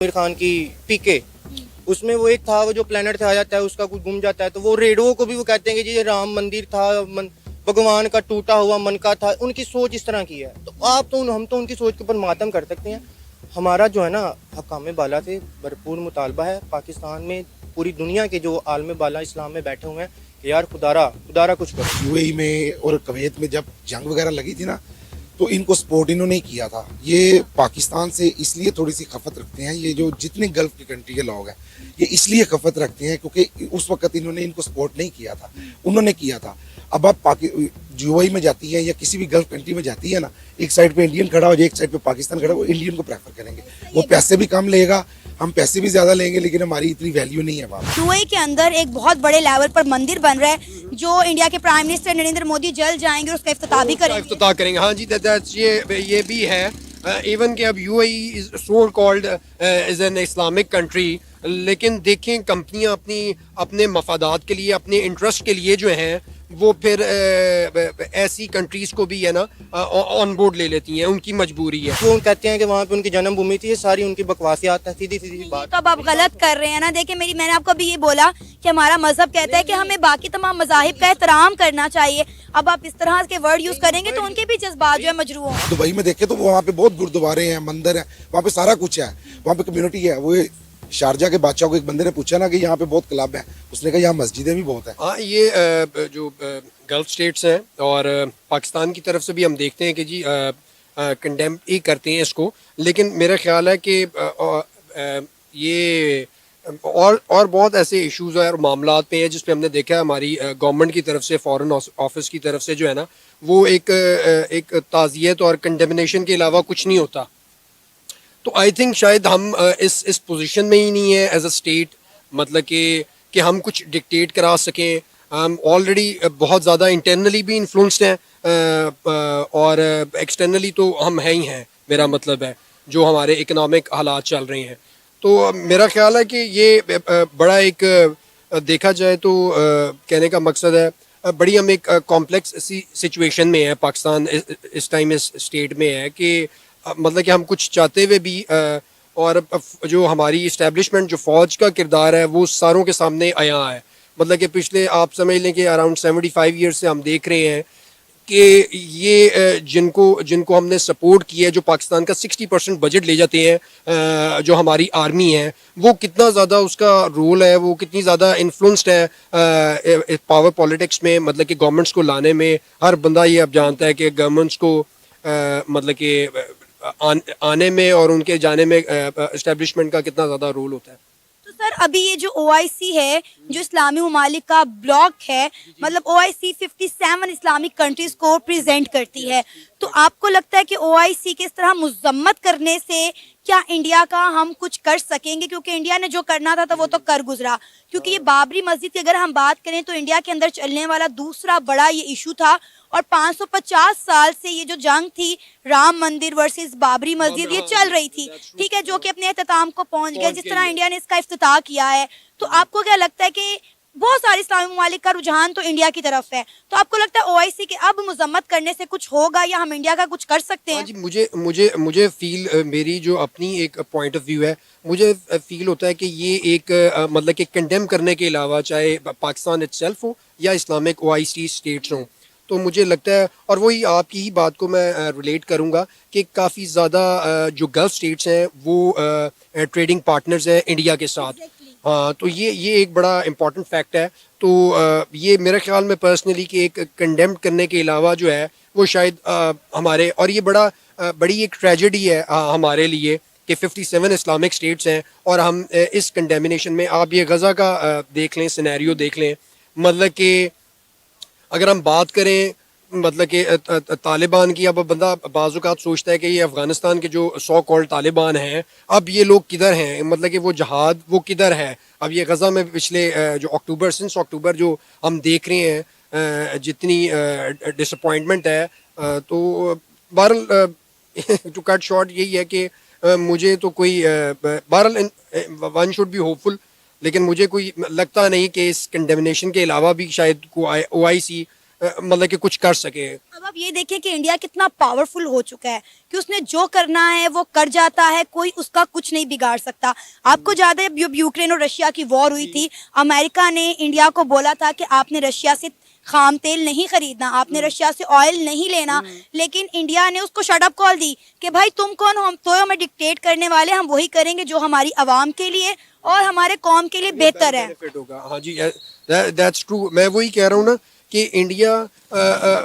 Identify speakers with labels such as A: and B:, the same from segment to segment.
A: आमिर खान की पीके, उसमें वो एक था, वो जो प्लेनेट से आ जाता है उसका कुछ गुम जाता है, तो वो रेडियो को भी वो कहते हैं कि ये राम मंदिर था, भगवान का टूटा हुआ मन का था। उनकी सोच इस तरह की है, तो हम तो उनकी सोच के ऊपर मातम कर सकते हैं। हमारा जो है ना हकाम बाला से भरपूर मुतालबा है पाकिस्तान में, पूरी दुनिया के जो आलम बाला इस्लाम में बैठे हुए हैं कि यार खुदारा कुछ करो।
B: यूएई में और कुवैत में जब जंग वगैरह लगी थी ना, तो इनको सपोर्ट इन्होंने किया था। ये पाकिस्तान से इसलिए थोड़ी सी खफत रखते हैं, ये जो जितने गल्फ की कंट्री के लोग हैं ये इसलिए खफत रखते हैं क्योंकि उस वक्त इन्होंने इनको सपोर्ट नहीं किया था, उन्होंने किया था। अब आप यूएई में जाती है या किसी भी गल्फ कंट्री में जाती है ना, एक साइड पे इंडियन खड़ा हो जाए, एक साइड पे पाकिस्तान खड़ा, वो इंडियन को प्रेफर करेंगे। वो पैसे भी कम लेगा, हम पैसे भी ज्यादा लेंगे, लेकिन हमारी इतनी वैल्यू नहीं है वहाँ।
C: यूएई के अंदर एक बहुत बड़े लेवल पर मंदिर बन रहा है जो इंडिया के प्राइम मिनिस्टर नरेंद्र मोदी जल्द जाएंगे और उसका इफ्तिताह भी करेंगे।
D: हाँ जी, ये भी है। इवन कि अब UAE is so called is an Islamic country, लेकिन देखें कंपनियां अपने मफादात के लिए, अपने इंटरेस्ट के लिए जो हैं वो फिर ऐसी कंट्रीज को भी है ना ऑन बोर्ड ले लेती हैं, उनकी मजबूरी है।
A: वो कहते हैं कि वहाँ पे उनकी जन्मभूमि थी, ये सारी उनकी बकवासियात है, सीधी सीधी बात।
C: तो अब आप गलत कर रहे हैं ना। देखिए मैंने आपको अभी ये बोला कि हमारा मजहब कहता है कि हमें बाकी तमाम मजाहिब का एहतराम करना चाहिए। अब आप इस तरह के वर्ड यूज करेंगे तो उनके भी जज्बात जो है मजरूह होंगे।
B: दुबई में देखे तो वहाँ पे बहुत गुरुद्वारे हैं, मंदिर है, वहाँ पे सारा कुछ है, वहाँ पे कम्युनिटी है। वो शारजा के बादशाह को एक बंदे ने पूछा ना कि यहाँ पे बहुत क्लब है, उसने कहा यहाँ मस्जिदें भी बहुत है।
D: हाँ, ये जो गल्फ स्टेट्स हैं और पाकिस्तान की तरफ से भी हम देखते हैं कि जी कंडेम ही करते हैं इसको, लेकिन मेरा ख्याल है कि ये और बहुत ऐसे इश्यूज और मामलात पे हैं जिस पे हमने देखा है हमारी गवर्नमेंट की तरफ से, फॉरेन ऑफिस की तरफ से जो है ना वो एक ताज़ियत और कंडेमिनेशन के अलावा कुछ नहीं होता। तो आई थिंक शायद हम इस पोजीशन में ही नहीं है एज अ स्टेट, मतलब कि हम कुछ डिक्टेट करा सकें। हम ऑलरेडी बहुत ज़्यादा इंटरनली भी इन्फ्लुएंस्ड हैं और एक्सटर्नली तो हम हैं ही हैं, मेरा मतलब है, जो हमारे इकोनॉमिक हालात चल रहे हैं। तो मेरा ख्याल है कि ये बड़ा एक देखा जाए तो कहने का मकसद है, बड़ी हम एक कॉम्प्लेक्स सी सिचुएशन में है पाकिस्तान इस टाइम, इस स्टेट में है कि मतलब कि हम कुछ चाहते हुए भी और जो हमारी इस्टेब्लिशमेंट, जो फ़ौज का किरदार है वो सारों के सामने आया है। मतलब कि पिछले आप समझ लें कि अराउंड 75 ईयर्स से हम देख रहे हैं कि ये जिनको हमने सपोर्ट किया है, जो पाकिस्तान का 60% बजट ले जाते हैं, जो हमारी आर्मी है, वो कितना ज़्यादा उसका रोल है, वो कितनी ज़्यादा इन्फ्लुएंस्ड है पावर पॉलिटिक्स में, मतलब कि गवर्नमेंट्स को लाने में। हर बंदा ये अब जानता है कि गवर्नमेंट्स को मतलब कि आने में और उनके जाने में एस्टेब्लिशमेंट का कितना ज़्यादा रोल होता है।
C: तो सर अभी ये जो OIC है, जो इस्लामी ममालिक का ब्लॉक है, मतलब OIC 57 इस्लामिक कंट्रीज को प्रेजेंट करती है, तो आपको लगता है कि OIC के इस तरह मुजम्मत करने से क्या इंडिया का हम कुछ कर सकेंगे? क्योंकि इंडिया ने जो करना था वो तो कर गुजरा। क्योंकि ये बाबरी मस्जिद की अगर हम बात करें तो इंडिया के अंदर चलने वाला दूसरा बड़ा ये इशू था, और 550 साल से ये जो जंग थी राम मंदिर वर्सेस बाबरी मस्जिद, ये चल रही थी, ठीक है, जो कि अपने अख्ताम को पहुंच गया। जिस तरह इंडिया ने इसका इफ्तिताह किया है, तो आपको क्या लगता है कि बहुत सारे इस्लामी ममालिक का रुझान तो इंडिया की तरफ है, तो आपको लगता है OIC के अब मुजम्मत करने से कुछ होगा या हम इंडिया का कुछ कर सकते हैं?
D: जी, मुझे फील, मेरी जो अपनी एक पॉइंट ऑफ व्यू है, मुझे फील होता है कि ये एक मतलब कि कंडेम करने के अलावा, चाहे पाकिस्तान इटसेल्फ हो या इस्लामिक OIC स्टेट्स हों, तो मुझे लगता है, और वही आपकी ही बात को मैं रिलेट करूंगा कि काफ़ी ज़्यादा जो गल्फ स्टेट्स हैं वो ट्रेडिंग पार्टनर्स हैं इंडिया के साथ। हाँ, तो ये एक बड़ा इम्पॉर्टेंट फैक्ट है। तो ये मेरे ख्याल में पर्सनली कि एक कंडेम करने के अलावा जो है वो शायद हमारे, और ये बड़ी एक ट्रेजेडी है हमारे लिए कि 57 इस्लामिक स्टेट्स हैं और हम इस कंडेमिनेशन में, आप ये गज़ा का देख लें, सिनेरियो देख लें, मतलब कि अगर हम बात करें मतलब कि तालिबान की, अब बंदा बाज़-औक़ात सोचता है कि ये अफ़गानिस्तान के जो सो कॉल्ड तालिबान हैं, अब ये लोग किधर हैं, मतलब कि वो जहाद वो किधर है। अब ये गज़ा में पिछले जो सिंस अक्टूबर जो हम देख रहे हैं, जितनी डिसअपॉइंटमेंट है, तो बहरहाल टू कट शॉर्ट यही है कि मुझे तो कोई बहरहाल वन शुड बी होपफुल, लेकिन मुझे कोई लगता नहीं कि इस कंडेमिनेशन के अलावा भी शायद OIC मतलब कि कुछ कर सके।
C: अब आप ये देखें कि इंडिया कितना पावरफुल हो चुका है कि उसने जो करना है वो कर जाता है, कोई उसका कुछ नहीं बिगाड़ सकता। आपको याद है जब यूक्रेन और रशिया की वॉर हुई थी, अमेरिका ने इंडिया को बोला था कि आपने रशिया से खाम तेल नहीं खरीदना, आपने रशिया से ऑयल नहीं लेना, लेकिन इंडिया ने उसको शट अप कॉल दी कि भाई तुम कौन हो, हम तो हमें डिक्टेट करने वाले, हम वही करेंगे जो हमारी आवाम के लिए और हमारे कौम के लिए बेहतर है।
D: बेनिफिट होगा। हाँ जी, दैट्स ट्रू। मैं वही कह रहा हूँ ना कि इंडिया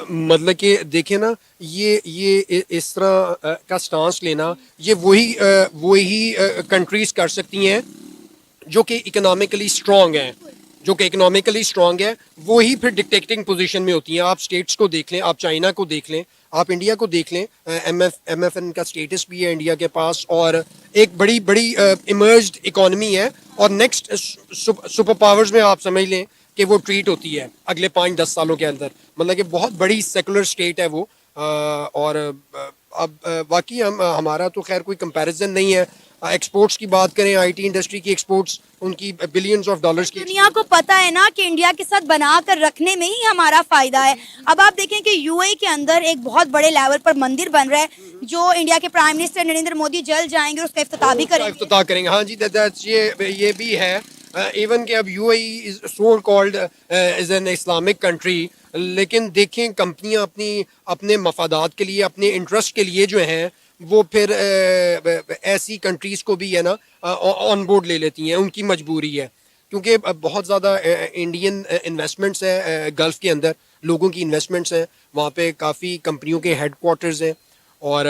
D: मतलब कि देखें ना, ये इस तरह का स्टांस लेना, ये वही कंट्रीज कर सकती हैं जो कि इकोनॉमिकली स्ट्रांग हैं, है, वो ही फिर डिक्टेटिंग पोजीशन में होती हैं। आप स्टेट्स को देख लें, आप चाइना को देख लें, आप इंडिया को देख लें। MFN का स्टेटस भी है इंडिया के पास और एक बड़ी इमर्ज्ड इकोनॉमी है और नेक्स्ट सुपर पावर्स में आप समझ लें कि वो ट्रीट होती है अगले 5-10 सालों के अंदर। मतलब कि बहुत बड़ी सेकुलर स्टेट है वो। और अब बाकी हमारा तो खैर कोई कंपैरिजन नहीं है। एक्सपोर्ट्स की बात करें, IT इंडस्ट्री की एक्सपोर्ट्स उनकी बिलियंस ऑफ डॉलर्स की।
C: दुनिया को पता है ना कि इंडिया के साथ बना कर रखने में ही हमारा फायदा है। अब आप देखें कि UAE के अंदर एक बहुत बड़े लेवल पर मंदिर बन रहा है जो इंडिया के प्राइम मिनिस्टर नरेंद्र मोदी जल्द जाएंगे और उसका इफ्तिताह भी करेंगे।
D: हाँ जी, ये भी है। इवन कि अब UAE is so called is an Islamic country, लेकिन देखें कंपनियां अपने मफादात के लिए, अपने इंटरेस्ट के लिए जो हैं वो फिर ऐसी कंट्रीज़ को भी है ना ऑन बोर्ड ले लेती हैं। उनकी मजबूरी है क्योंकि बहुत ज़्यादा इंडियन इन्वेस्टमेंट्स हैं गल्फ़ के अंदर, लोगों की इन्वेस्टमेंट्स हैं वहाँ पे, काफ़ी कंपनियों के हेडक्वार्टर्स हैं और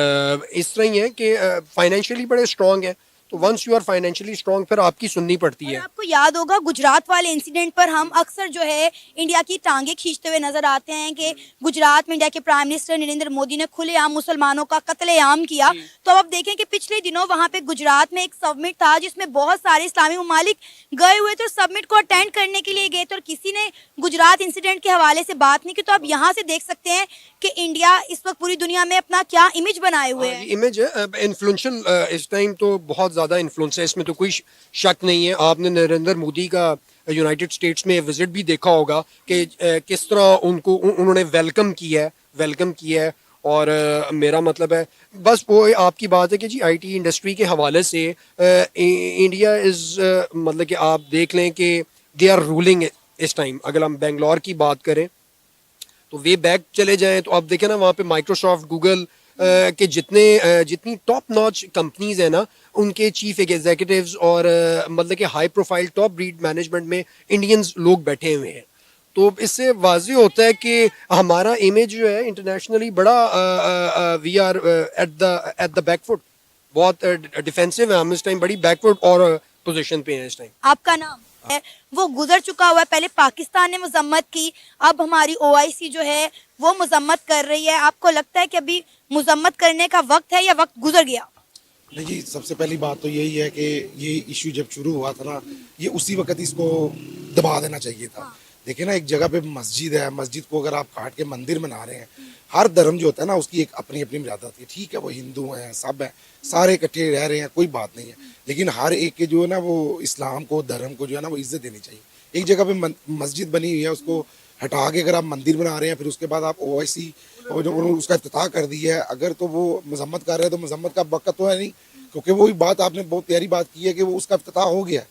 D: इस तरह ही है कि फाइनेंशियली बड़े स्ट्रॉन्ग हैं। तो once you are financially strong फिर आपकी सुननी पड़ती है।
C: आपको याद होगा गुजरात वाले इंसिडेंट पर हम अक्सर जो है इंडिया की टांगे खींचते हुए नजर आते हैं कि गुजरात में इंडिया के प्राइम मिनिस्टर नरेंद्र मोदी ने खुलेआम मुसलमानों का कत्लेआम किया। तो अब आप देखें कि पिछले दिनों वहां पे गुजरात में एक समिट था जिसमें बहुत सारे इस्लामी ममालिक गए हुए थे, समिट को अटेंड करने के लिए गए थे और किसी ने गुजरात इंसिडेंट के हवाले से बात नहीं की। तो आप यहाँ से देख सकते हैं कि इंडिया इस वक्त पूरी दुनिया में अपना क्या इमेज बनाए हुए है।
D: इमेज इन्फ्लुएंशियल इस टाइम तो बहुत ज़्यादा इन्फ्लुएंस है, इसमें तो कोई शक नहीं है। आपने नरेंद्र मोदी का यूनाइटेड स्टेट्स में विजिट भी देखा होगा कि किस तरह उन्होंने वेलकम किया है और मेरा मतलब है बस वो आपकी बात है कि जी IT इंडस्ट्री के हवाले से इंडिया इज़ मतलब कि आप देख लें कि दे आर रूलिंग इस टाइम। अगर हम बेंगलोर की बात करें तो वे बैक चले जाएं तो आप देखें ना वहाँ पे माइक्रोसॉफ्ट, गूगल के जितनी टॉप नॉच कंपनीज है ना, उनके चीफ एग्जीक्यूटिव्स और मतलब कि high profile top breed management में इंडियंस लोग बैठे हुए हैं। तो इससे वाज़ेह होता है कि हमारा इमेज जो है इंटरनेशनली बड़ा we are at the back foot, बहुत डिफेंसिव है हम इस टाइम, बड़ी बैकफुट और पोजीशन पे हैं इस टाइम।
C: आपका नाम है वो गुजर चुका हुआ है, पहले पाकिस्तान ने मजम्मत की, अब हमारी OIC जो है वो मजम्मत कर रही है। आपको लगता है कि अभी मजम्मत करने का वक्त है या वक्त गुजर गया?
B: नहीं जी, सबसे पहली बात तो यही है कि ये इशू जब शुरू हुआ था ना, ये उसी वक्त इसको दबा देना चाहिए था। देखिए ना, एक जगह पे मस्जिद है, मस्जिद को अगर आप काट के मंदिर बना रहे हैं, हर धर्म जो होता है ना उसकी एक अपनी अपनी मर्यादा होती है। ठीक है, वो हिंदू हैं, सब हैं, सारे इकट्ठे रह रहे हैं, कोई बात नहीं है, लेकिन हर एक के जो है ना वो इस्लाम को, धर्म को जो है ना वो इज्जत देनी चाहिए। एक जगह पे मस्जिद बनी हुई है, उसको हटा के अगर आप मंदिर बना रहे हैं, फिर उसके बाद आप OIC और जो उसका इफ्तिताह कर दी है, अगर तो वो मजम्मत कर रहे हैं तो मजम्मत का वक्त तो है नहीं, क्योंकि वही बात आपने बहुत प्यारी बात की है कि वो उसका इफ्तिताह हो गया,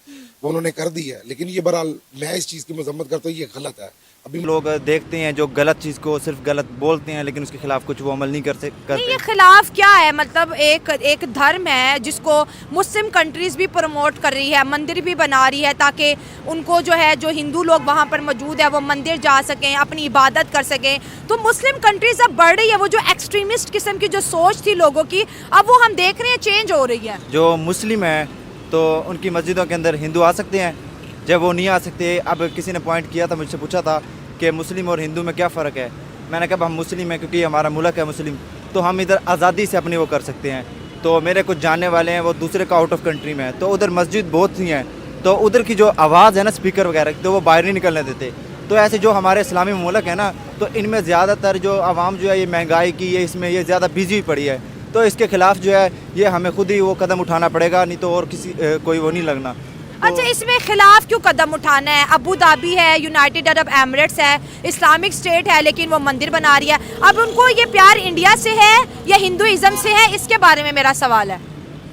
B: वो उन्होंने कर दी है। लेकिन ये बहरहाल मैं इस चीज़ की मजम्मत करता हूँ, ये गलत है। अभी
E: लोग देखते हैं जो गलत चीज़ को सिर्फ गलत बोलते हैं, लेकिन उसके खिलाफ कुछ वो अमल नहीं करते।
F: ये खिलाफ क्या है? मतलब एक धर्म है जिसको मुस्लिम कंट्रीज भी प्रमोट कर रही है, मंदिर भी बना रही है ताकि उनको जो है, जो हिंदू लोग वहाँ पर मौजूद है वो मंदिर जा सकें, अपनी इबादत कर सकें। तो मुस्लिम कंट्रीज अब बढ़ रही है, वो जो एक्सट्रीमिस्ट किस्म की जो सोच थी लोगों की, अब वो हम देख रहे हैं चेंज हो रही है।
E: जो मुस्लिम है तो उनकी मस्जिदों के अंदर हिंदू आ सकते हैं, जब वो नहीं आ सकते। अब किसी ने पॉइंट किया था, मुझसे पूछा था कि मुस्लिम और हिंदू में क्या फ़र्क है। मैंने कहा हम मुस्लिम हैं क्योंकि हमारा मुल्क है मुस्लिम, तो हम इधर आज़ादी से अपनी वो कर सकते हैं। तो मेरे कुछ जानने वाले हैं वो दूसरे का आउट ऑफ कंट्री में है, तो उधर मस्जिद बहुत सी हैं, तो उधर की जो आवाज़ है ना स्पीकर वगैरह, तो वो बाहर नहीं निकलने देते। तो ऐसे जो हमारे इस्लामी मुल्क है ना, तो इनमें ज़्यादातर जो आवाम जो है ये महंगाई की इसमें ये ज़्यादा बिजी पड़ी है। तो इसके खिलाफ जो है ये हमें खुद ही वो कदम उठाना पड़ेगा, नहीं तो और किसी कोई वो नहीं लगना।
F: अच्छा, इसमें खिलाफ क्यों कदम उठाना है? अबू धाबी है, यूनाइटेड अरब एमिरेट्स है, इस्लामिक स्टेट है, लेकिन वो मंदिर बना रही है। अब उनको ये प्यार इंडिया से है या हिंदुइज्म से है, इसके बारे में मेरा सवाल है।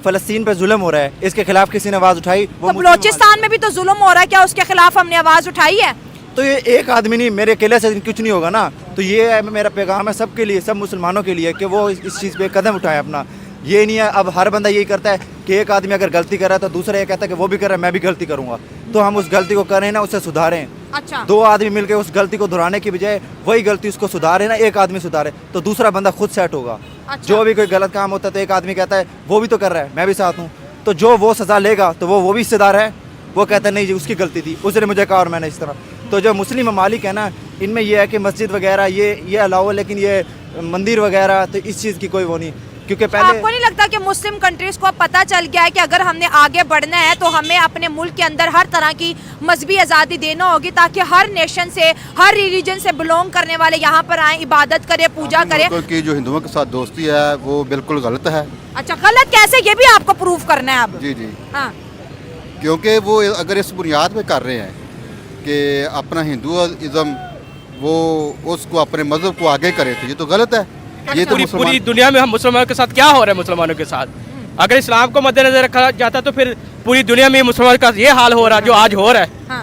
E: फ़लस्तीन पे जुल्म हो रहा है, इसके खिलाफ किसी ने आवाज़ उठाई? वो
F: तो बलोचिस्तान में भी तो जुल्म हो रहा है, क्या उसके खिलाफ हमने आवाज़ उठाई है?
E: तो ये एक आदमी नहीं, मेरे अकेले से कुछ नहीं होगा ना। तो ये है मेरा पैगाम है सबके लिए, सब मुसलमानों के लिए, कि वो इस चीज़ पे कदम उठाए अपना। ये नहीं है अब हर बंदा यही करता है कि एक आदमी अगर गलती कर रहा है तो दूसरा ये कहता है कि वो भी कर रहा है, मैं भी गलती करूँगा। तो हम उस गलती को करें ना, उससे सुधारें।
F: अच्छा,
E: दो आदमी मिलकर उस गलती को दोहराने की बजाय वही गलती उसको सुधारे ना, एक आदमी सुधारे तो दूसरा बंदा खुद सेट होगा।
F: अच्छा।
E: जो भी कोई गलत काम होता है तो एक आदमी कहता है वो भी तो कर रहा है, मैं भी साथ हूँ, तो जो वो सज़ा लेगा तो वो भी हिस्सेदार है। वो कहता है नहीं जी उसकी गलती थी, उसने मुझे कहा और मैंने इस तरह। तो जो मुस्लिम ममालिक है ना, इनमें यह है कि मस्जिद वगैरह ये अलाउ है, लेकिन ये मंदिर वगैरह तो इस चीज़ की कोई वो नहीं, क्योंकि पहले
F: आपको नहीं लगता कि मुस्लिम कंट्रीज को अब पता चल गया है कि अगर हमने आगे बढ़ना है तो हमें अपने मुल्क के अंदर हर तरह की मजहबी आज़ादी देना होगी, ताकि हर नेशन से, हर रिलीजन से बिलोंग करने वाले यहाँ पर आए, इबादत करें, पूजा करें?
G: कि जो हिंदुओं के साथ दोस्ती है वो बिल्कुल गलत है।
F: अच्छा, गलत कैसे, ये भी आपको प्रूव करना है अब?
G: जी जी,
F: हाँ,
G: क्योंकि वो अगर इस बुनियाद पे कर रहे हैं कि अपना हिंदुइज्म वो उसको अपने मजहब को आगे करे, तो ये तो गलत है। ये तो
H: पूरी दुनिया में हम मुसलमानों के साथ क्या हो रहा है, मुसलमानों के साथ अगर इस्लाम को मद्देनजर रखा जाता तो फिर पूरी दुनिया में मुसलमानों का ये हाल हो रहा है जो आज हो रहा है।
F: हाँ।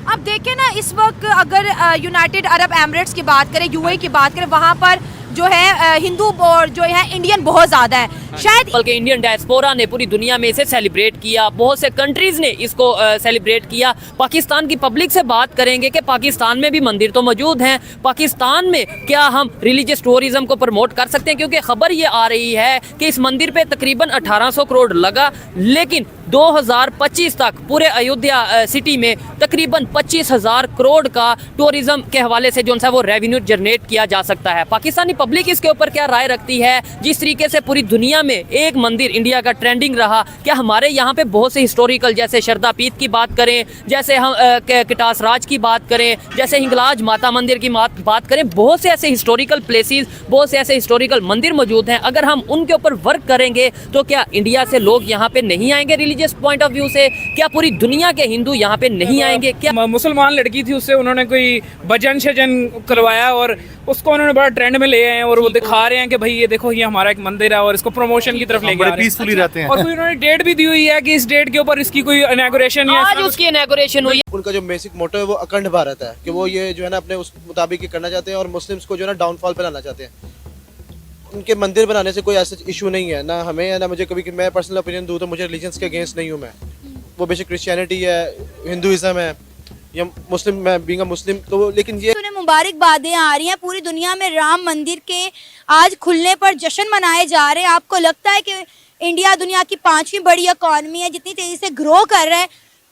F: अब देखें ना, इस वक्त अगर यूनाइटेड अरब एमिरेट्स की बात करें, यूएई की बात करें, वहाँ पर जो है हिंदू और जो है इंडियन बहुत ज़्यादा है। शायद
I: बल्कि इंडियन डायस्पोरा ने पूरी दुनिया में इसे सेलिब्रेट किया, बहुत से कंट्रीज़ ने इसको सेलिब्रेट किया। पाकिस्तान की पब्लिक से बात करेंगे कि पाकिस्तान में भी मंदिर तो मौजूद हैं, पाकिस्तान में क्या हम रिलीजियस टूरिज्म को प्रमोट कर सकते हैं? क्योंकि खबर ये आ रही है कि इस मंदिर पे तकरीबन 1800 करोड़ लगा, लेकिन 2025 तक पूरे अयोध्या सिटी में तकरीबन 25,000 करोड़ का टूरिज्म के हवाले से जो है वो रेवेन्यू जनरेट किया जा सकता है। पाकिस्तानी पब्लिक इसके ऊपर क्या राय रखती है? जिस तरीके से पूरी दुनिया में एक मंदिर इंडिया का ट्रेंडिंग रहा, क्या हमारे यहाँ पे बहुत से हिस्टोरिकल, जैसे शरदा पीठ की बात करें, जैसे हम किटास राज की बात करें, जैसे हिंगलाज माता मंदिर की बात करें, बहुत से ऐसे हिस्टोरिकल प्लेसेस, बहुत से ऐसे हिस्टोरिकल मंदिर मौजूद हैं। अगर हम उनके ऊपर वर्क करेंगे तो क्या इंडिया से लोग यहाँ पे नहीं आएंगे? रिलीजियस पॉइंट ऑफ व्यू से क्या पूरी दुनिया के हिंदू यहाँ पे नहीं आएंगे? क्या
H: मुसलमान लड़की थी, उससे उन्होंने कोई भजन शजन करवाया और उसको उन्होंने बड़ा ट्रेंड में ले आए हैं और वो दिखा रहे हैं कि भाई ये देखो ये हमारा एक मंदिर है और इसको प्रमोशन की तरफ लेके आ रहे हैं।
G: पीसफुली रहते हैं।
H: और कोई उन्होंने डेट भी दी हुई है कि इस डेट के ऊपर इसकी कोई इनॉग्रेशन या
I: आज उसकी इनॉग्रेशन हुई।
J: उनका जो बेसिक मोटो है वो अखंड भारत है, कि वो ये जो है ना अपने उस मुताबिक ही करना चाहते हैं और मुस्लिम्स को जो है ना डाउनफॉल पे लाना चाहते हैं। उनके मंदिर बनाने से कोई ऐसा इशू नहीं है, ना हमें ना मुझे। कभी मैं पर्सनल ओपिनियन दूँ तो मुझे रिलीजन्स के अगेंस्ट नहीं हूँ मैं। वो बेसिक क्रिश्चियनिटी है, हिंदुइज्म है या मुस्लिम, मैं बीइंग अ मुस्लिम, तो लेकिन ये
C: उन्हें मुबारकबादें आ रही हैं, पूरी दुनिया में राम मंदिर के आज खुलने पर जश्न मनाए जा रहे हैं। आपको लगता है कि इंडिया दुनिया की 5वीं बड़ी इकॉनमी है, जितनी तेजी से ग्रो कर रहा है,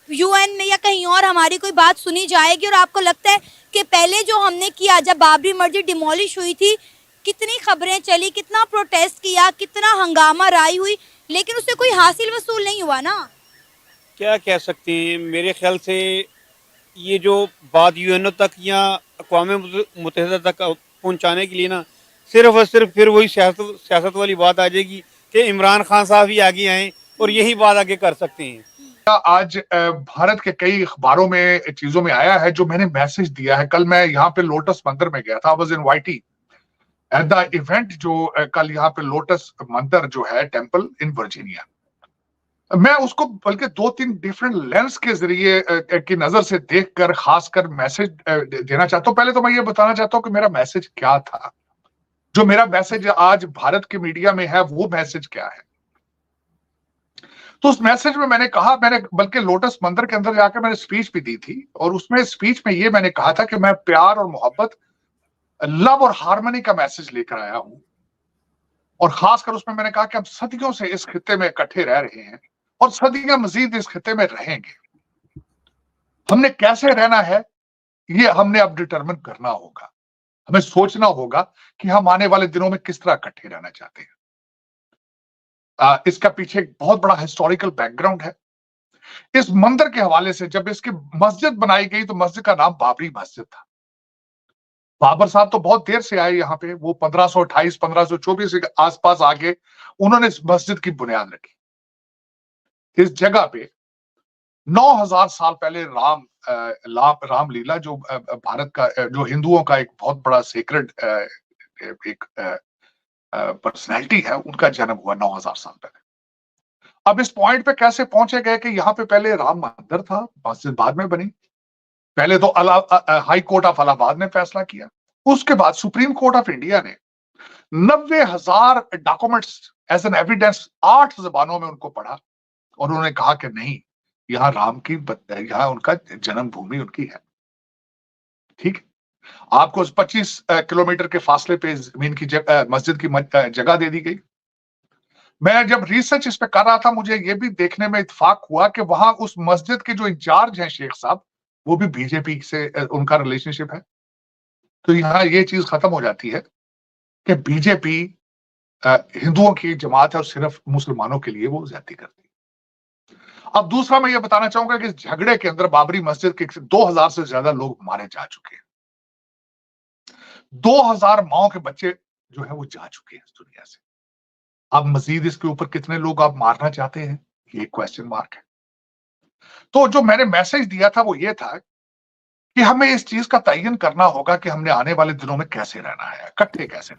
C: यूएन में या कहीं और हमारी कोई बात सुनी जाएगी? और आपको लगता है कि पहले जो हमने किया, जब बाबरी मस्जिद डिमोलिश हुई थी, कितनी खबरें चली, कितना प्रोटेस्ट किया, कितना हंगामा राई हुई, लेकिन उससे कोई हासिल वसूल नहीं हुआ ना।
K: क्या कह सकते हैं, मेरे ख्याल से ये जो बात यूएनओ तक या अक़वाम मुत्तहिदा तक पहुंचाने के लिए ना सिर्फ और सिर्फ फिर वही सियासत वाली बात आ जाएगी कि इमरान खान साहब ही आगे आएँ और यही बात आगे कर सकते हैं।
L: आज भारत के कई अखबारों में चीजों में आया है जो मैंने मैसेज दिया है। कल मैं यहाँ पे लोटस मंदिर में गया था, was invited at the event जो कल यहाँ पे लोटस मंदिर जो है टेम्पल इन वर्जीनिया। मैं उसको बल्कि 2-3 डिफरेंट लेंस के जरिए की नजर से देखकर खासकर मैसेज देना चाहता हूँ। पहले तो मैं ये बताना चाहता हूँ कि मेरा मैसेज क्या था। जो मेरा मैसेज आज भारत के मीडिया में है वो मैसेज क्या है। तो उस मैसेज में मैंने कहा, मैंने बल्कि लोटस मंदिर के अंदर जाकर मैंने स्पीच भी दी थी और उसमें स्पीच में ये मैंने कहा था कि मैं प्यार और मोहब्बत, लव और हार्मनी का मैसेज लेकर आया हूं। और खासकर उसमें मैंने कहा कि हम सदियों से इस खित्ते में इकट्ठे रह रहे हैं और सदियां मजीद इस खित्ते में रहेंगे। हमने कैसे रहना है ये हमने अब डिटरमिन करना होगा। हमें सोचना होगा कि हम आने वाले दिनों में किस तरह इकट्ठे रहना चाहते हैं। इसका पीछे एक बहुत बड़ा हिस्टोरिकल बैकग्राउंड है। इस मंदिर के हवाले से जब इसकी मस्जिद बनाई गई तो मस्जिद का नाम बाबरी मस्जिद था। बाबर साहब तो बहुत देर से आए यहाँ पे, वो 1528 1524 के आसपास आगे उन्होंने इस मस्जिद की बुनियाद रखी। इस जगह पे 9,000 साल पहले रामलीला जो भारत का जो हिंदुओं का एक बहुत बड़ा सेक्रेड एक पर्सनैलिटी है, उनका जन्म हुआ 9,000 साल पहले। अब इस पॉइंट पे कैसे पहुंचे गए कि यहाँ पे पहले राम मंदिर था, मस्जिद बाद में बनी। पहले तो हाई कोर्ट ऑफ इलाहाबाद ने फैसला किया, उसके बाद सुप्रीम कोर्ट ऑफ इंडिया ने 90,000 डॉक्यूमेंट्स एज एन एविडेंस 8 जबानों में उनको पढ़ा और उन्होंने कहा कि नहीं, यहाँ राम की यहाँ उनका जन्मभूमि उनकी है। ठीक, आपको 25 किलोमीटर के फासले पे जमीन की मस्जिद की जगह दे दी गई। मैं जब रिसर्च इस पे कर रहा था, मुझे ये भी देखने में इत्तेफाक हुआ कि वहां उस मस्जिद के जो इंचार्ज हैं शेख साहब, वो भी बीजेपी से उनका रिलेशनशिप है। तो यहाँ ये चीज खत्म हो जाती है कि बीजेपी हिंदुओं की जमात है और सिर्फ मुसलमानों के लिए वो ज्यादती करती है। अब दूसरा मैं ये बताना चाहूंगा कि इस झगड़े के अंदर बाबरी मस्जिद के 2,000 से ज्यादा लोग मारे जा चुके हैं। 2,000 माओ के बच्चे जो है वो जा चुके हैं इस दुनिया से। अब मजीद इसके ऊपर कितने लोग आप मारना चाहते हैं, ये क्वेश्चन मार्क है। तो जो मैंने मैसेज दिया था वो ये था कि हमें इस चीज का तयन करना होगा कि हमने आने वाले दिनों में कैसे रहना है, इकट्ठे कैसे।